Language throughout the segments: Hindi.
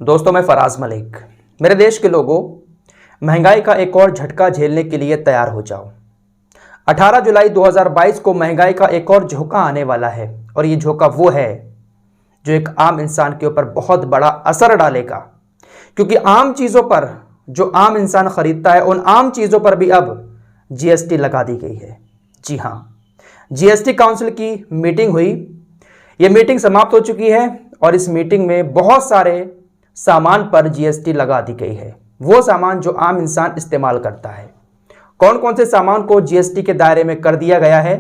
दोस्तों, मैं फराज मलिक। मेरे देश के लोगों, महंगाई का एक और झटका झेलने के लिए तैयार हो जाओ। 18 जुलाई 2022 को महंगाई का एक और झोंका आने वाला है और ये झोंका वो है जो एक आम इंसान के ऊपर बहुत बड़ा असर डालेगा, क्योंकि आम चीज़ों पर जो आम इंसान खरीदता है उन आम चीज़ों पर भी अब जीएसटी लगा दी गई है। जी हाँ, जीएसटी काउंसिल की मीटिंग हुई। ये मीटिंग समाप्त हो चुकी है और इस मीटिंग में बहुत सारे सामान पर जीएसटी लगा दी गई है, वो सामान जो आम इंसान इस्तेमाल करता है। कौन कौन से सामान को जीएसटी के दायरे में कर दिया गया है,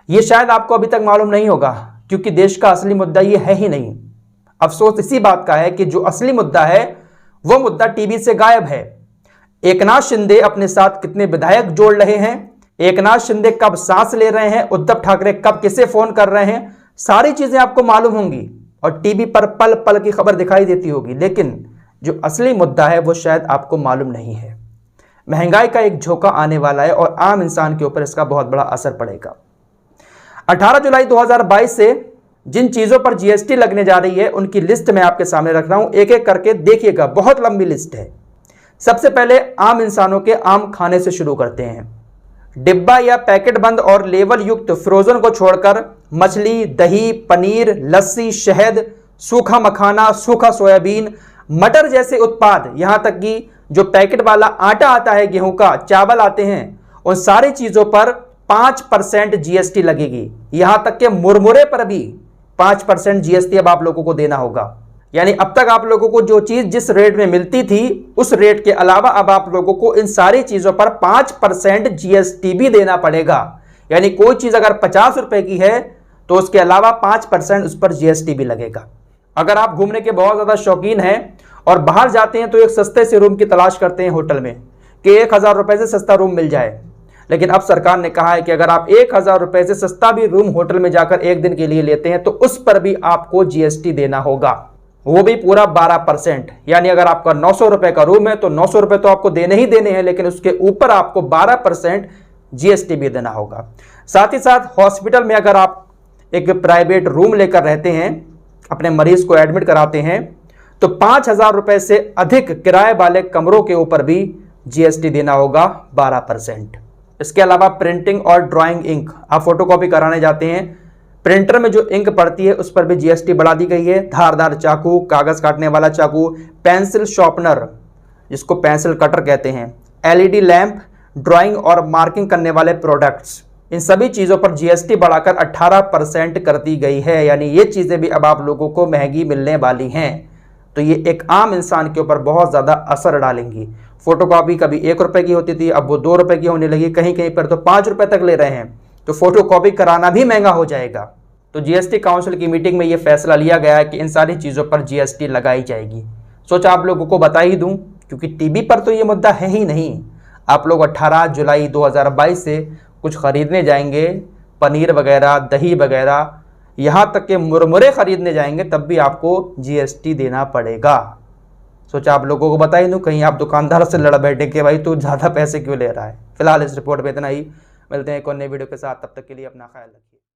ये शायद आपको अभी तक मालूम नहीं होगा, क्योंकि देश का असली मुद्दा ये है ही नहीं। अफसोस इसी बात का है कि जो असली मुद्दा है वो मुद्दा टीवी से गायब है। एकनाथ शिंदे अपने साथ कितने विधायक जोड़ रहे हैं, एकनाथ शिंदे कब सांस ले रहे हैं, उद्धव ठाकरे कब किसे फोन कर रहे हैं, सारी चीजें आपको मालूम होंगी और टीवी पर पल पल की खबर दिखाई देती होगी, लेकिन जो असली मुद्दा है वो शायद आपको मालूम नहीं है। महंगाई का एक झोंका आने वाला है और आम इंसान के ऊपर इसका बहुत बड़ा असर पड़ेगा। 18 जुलाई 2022 से जिन चीजों पर जीएसटी लगने जा रही है उनकी लिस्ट मैं आपके सामने रख रहा हूं, एक एक करके देखिएगा, बहुत लंबी लिस्ट है। सबसे पहले आम इंसानों के आम खाने से शुरू करते हैं। डिब्बा या पैकेट बंद और लेवल युक्त फ्रोजन को छोड़कर मछली, दही, पनीर, लस्सी, शहद, सूखा मखाना, सूखा सोयाबीन, मटर जैसे उत्पाद, यहां तक कि जो पैकेट वाला आटा आता है, गेहूं का, चावल आते हैं, उन सारी चीजों पर 5% जीएसटी लगेगी। यहां तक के मुरमुरे पर भी 5% जीएसटी अब आप लोगों को देना होगा। यानी अब तक आप लोगों को जो चीज जिस रेट में मिलती थी उस रेट के अलावा अब आप लोगों को इन सारी चीजों पर 5% जीएसटी भी देना पड़ेगा। यानी कोई चीज अगर 50 रुपए की है तो उसके अलावा 5% उस पर जीएसटी भी लगेगा। अगर आप घूमने के बहुत ज्यादा शौकीन हैं और बाहर जाते हैं तो एक सस्ते से रूम की तलाश करते हैं होटल में कि 1000 रुपए से सस्ता रूम मिल जाए, लेकिन अब सरकार ने कहा है कि अगर आप 1000 रुपए से सस्ता भी रूम होटल में जाकर एक दिन के लिए लेते हैं तो उस पर भी आपको जीएसटी देना होगा, वो भी पूरा 12%। यानी अगर आपका 900 रुपए का रूम है तो 900 रुपए तो आपको देने ही देने हैं, लेकिन उसके ऊपर आपको 12% जीएसटी भी देना होगा। साथ ही साथ हॉस्पिटल में अगर आप एक प्राइवेट रूम लेकर रहते हैं, अपने मरीज को एडमिट कराते हैं, तो 5000 रुपए से अधिक किराए वाले कमरों के ऊपर भी जीएसटी देना होगा, 12%। इसके अलावा प्रिंटिंग और ड्राइंग इंक, आप फोटोकॉपी कराने जाते हैं, प्रिंटर में जो इंक पड़ती है उस पर भी जीएसटी बढ़ा दी गई है। धारदार चाकू, कागज काटने वाला चाकू, पेंसिल शार्पनर जिसको पेंसिल कटर कहते हैं, एलईडी लैंप, ड्राइंग और मार्किंग करने वाले प्रोडक्ट्स, इन सभी चीज़ों पर जीएसटी बढ़ाकर 18% कर दी गई है। यानी ये चीज़ें भी अब आप लोगों को महंगी मिलने वाली हैं, तो ये एक आम इंसान के ऊपर बहुत ज़्यादा असर डालेंगी। फोटोकॉपी कभी 1 रुपए की होती थी, अब वो 2 रुपए की होने लगी, कहीं कहीं पर तो 5 रुपए तक ले रहे हैं, तो फोटोकॉपी कराना भी महंगा हो जाएगा। तो जीएसटी काउंसिल की मीटिंग में ये फैसला लिया गया है कि इन सारी चीज़ों पर जीएसटी लगाई जाएगी। सोचा आप लोगों को बता ही दूं, क्योंकि टीवी पर तो ये मुद्दा है ही नहीं। आप लोग 18 जुलाई 2022 से कुछ खरीदने जाएंगे, पनीर वगैरह, दही वगैरह, यहाँ तक के मुरमुरे खरीदने जाएंगे, तब भी आपको जीएसटी देना पड़ेगा। सोचा आप लोगों को बता ही दूं, कहीं आप दुकानदार से लड़ बैठे कि भाई तू ज़्यादा पैसे क्यों ले रहा है। फिलहाल इस रिपोर्ट में इतना ही, मिलते हैं एक और नई वीडियो के साथ, तब तक के लिए अपना ख्याल रखिए।